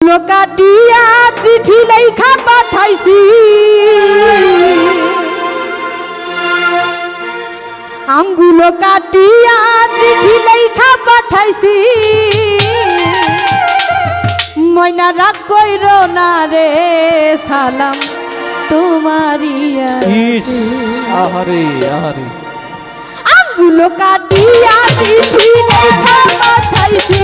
কাটিয়া চিঠি লেখা পাঠাইছি আঙ্গুল কাটিয়া চিঠি লেখা পাঠাইছি ময়না রাগ কইর না রে সালাম তোমারিয়া আহারে আহারে আঙ্গুল কাটিয়া চিঠি লেখা পাঠাইছি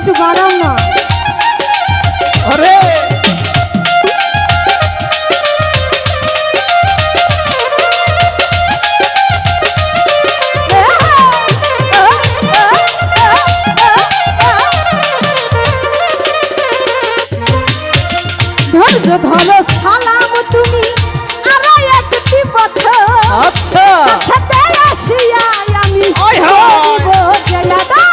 একটু বাড়াও না আরে ধৈর্য ধরো সালাম তুমি আরো একটি বছর আচ্ছা সাথে আসিয়া আমি দিব জেলাদা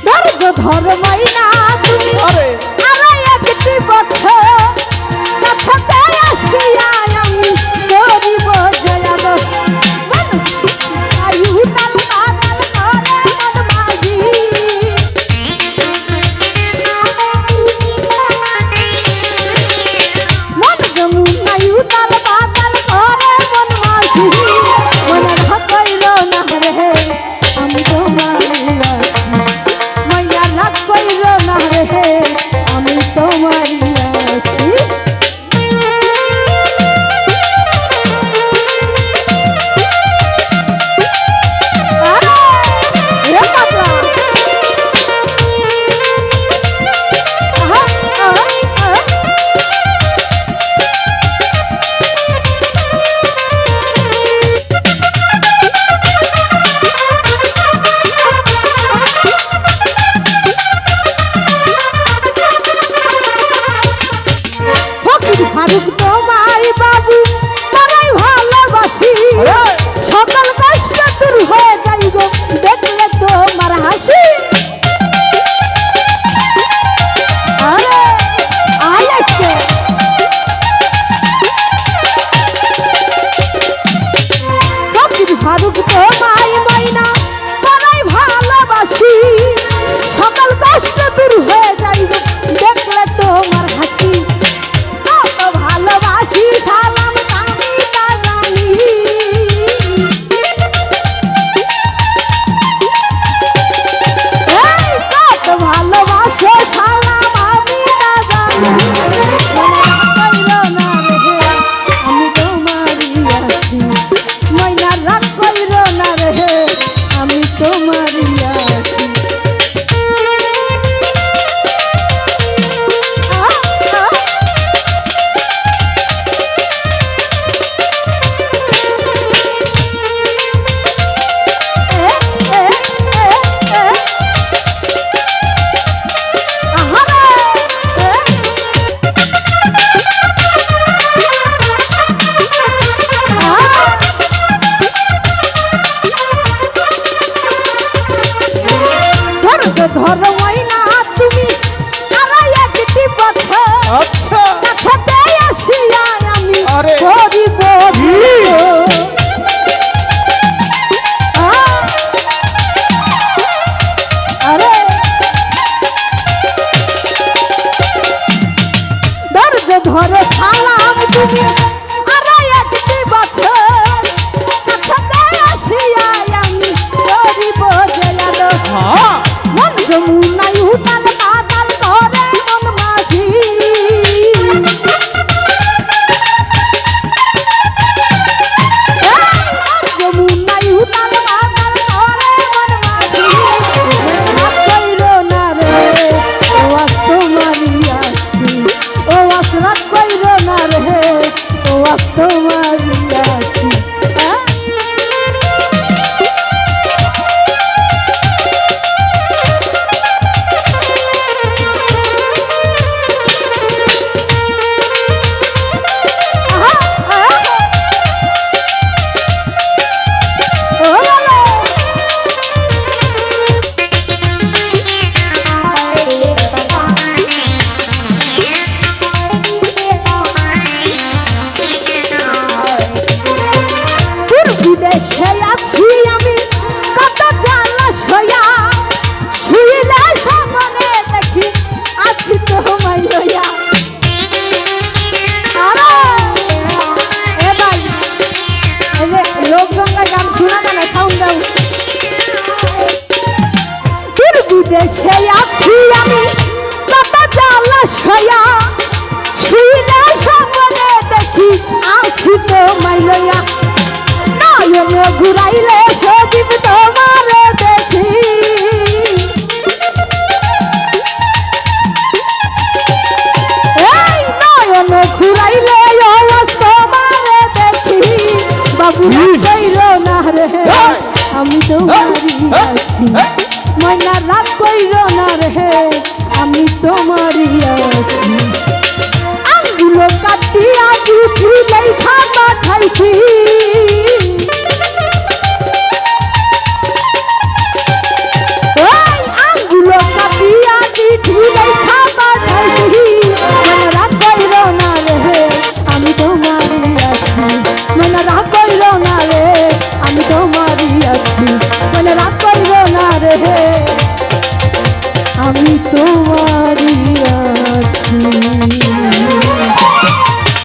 ধৈর্য ধরো মাইনা তুমি আরে আরো একটি বছর সাথে আসিয়া আমি দিব জেলাদা ফারুক তোমায় বাবু তারাই ভালোবাসি সকল কষ্ট দূর হয়ে যাইব দেখলে তোমার হাসি আরে আইসে ফকির ফারুক তোমায় মাইনা তারাই ভালোবাসি সকল কষ্ট দূর হয়ে যাইব দেখলে তোমার হাসি কত ভালোবাসি সালাম আমি তা জানি এই কত ভালোবাসো সালাম আমি তা জানি মনে রাগ কইরো না রে আমি তোমারই আছি ধরো ময়না তুমি আড়াই একটি বছর আচ্ছা কাছাতে আসিয়া আমি আরে। করিব আরে দর্দ ধরো সালাম তুমি আড়াই একটি বছর কাছাতে আসিয়া আমি করিব জেলালো হ্যাঁ মন যমুনায় উতাল পাতাল করে মন মাঝি যমুনায় উতাল পাতাল করে মন মাঝি কইরো না রে ও আজ তোমারই আছি ও আশরাত কইরো না রে ও আজ তোমারই আছি বিদেশে আছি আমি কত জ্বালা সয়া শুইলে সামনে দেখি আছি তোমায় লইয়া আরে এ ভাই এই যে লোকগঙ্গার গান শোনা না সাউন্ড দাও বিদেশে আছি আমি কত জ্বালা সয়া শুইলে সামনে দেখি আছি তোমায় লইয়া নয়ন ঘুরাইলে সজীব তোমারে দেখি এই নয়ন ঘুরাইলে আওয়াজ তোমারে দেখি বাবু কইরো না রে আমি তোমারই আছি ময়না রাগ কইরো না রে আমি